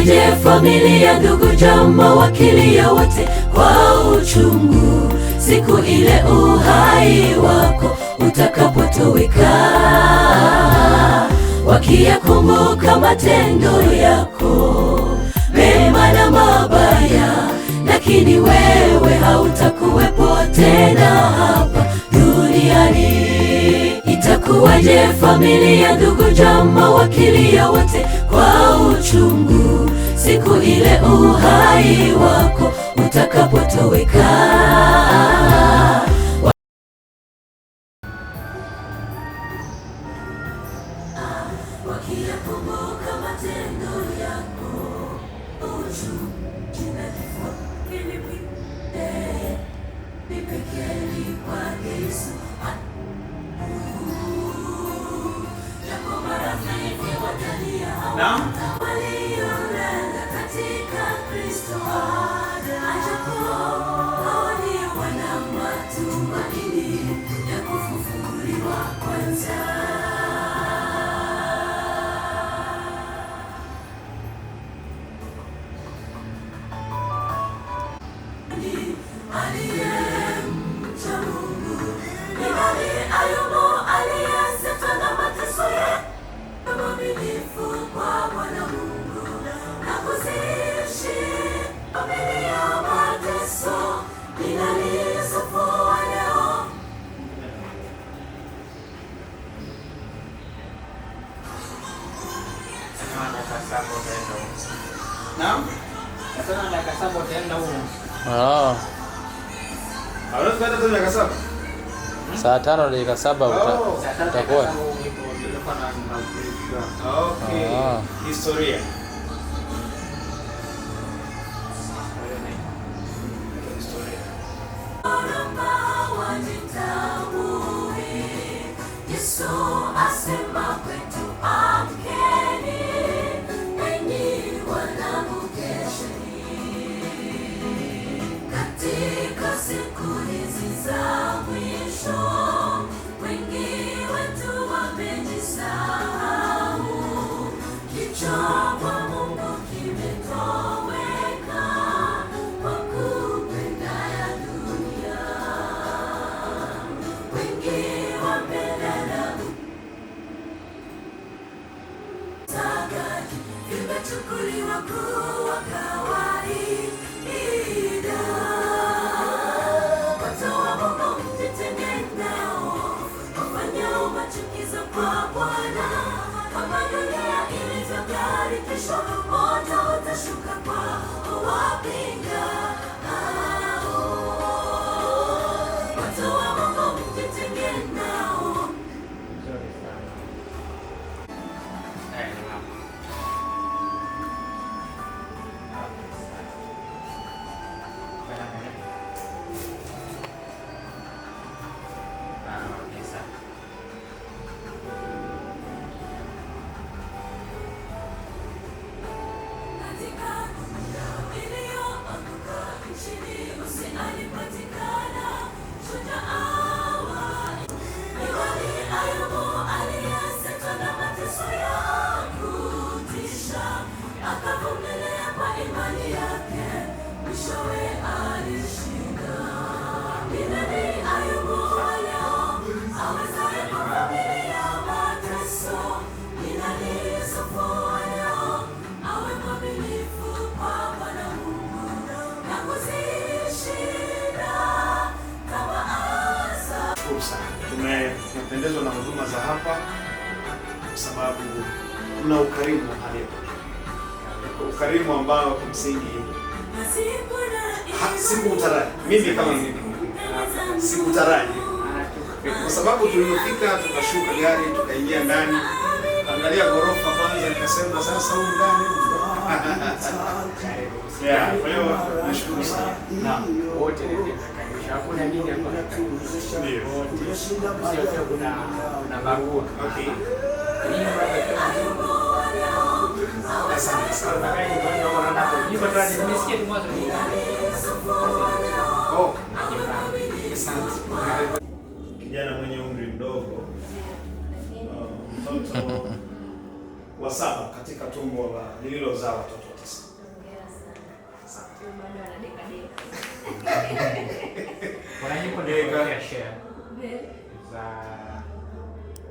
Itakuwaje familia, ndugu, jamaa, wakilia wote kwa uchungu, siku ile uhai wako utakapotoweka, wakiyakumbuka matendo yako mema na mabaya, lakini wewe hautakuwepo tena hapa duniani. Itakuwaje familia, ndugu, jamaa, wakilia wote kwa uchungu, siku ile uhai wako utakapotoweka, wakiyakumbuka matendo yako uchungu, jina lako nipekeni kwa Yesu. Waliolala katika Kristo wana matumaini ya kufufuliwa kwanza. Aliyemcha Mungu ni nani? Ayubu aliyesetwa na mateso yake, mwaminifu kwa Bwana Mungu na kuziishi mbele ya mateso. Ni nani Yusufu wa leo? Naam? Nasema miaka 7 utaenda huko. Hawezi kwenda tu miaka 7. Saa 5 dakika 7 utakuwa. Okay. Historia. Yesu asema kwetu, amkeni enyi wanangu, kesheni katika siku hizi za mwisho. Wengi wetu wamejisahau, kicho kwa Mungu kimetoweka kwa kupenda ya dunia. Wengi wamelala vimechukuliwa kuwa kawaida. Watu wa Mungu mjitenge nao, wafanyao machukizo kwa Bwana. Kama dunia ilivyo gari, kesho moto utashuka kwa wapinga hao. Watu wa Mungu mjitenge nao. Tumependezwa na huduma za hapa kwa sababu kuna ukarimu wa hali ya juu, ukarimu ambao kimsingi sikutaraji mimi kama mimi, sikutaraji kwa sababu tulipofika tukashuka gari tukaingia ndani, angalia ghorofa kwanza, nikasema sasa huko ndani kwa hiyo nashukuru sana na Wote hakuna nini hapa. ndio Sio kuna barua. okay. Asante sana. Kijana mwenye umri mdogo, mtoto wa 7 katika tumbo lililozaa watoto 9. bado anadeka deka. Kuna nyimbo ndio share Eh. za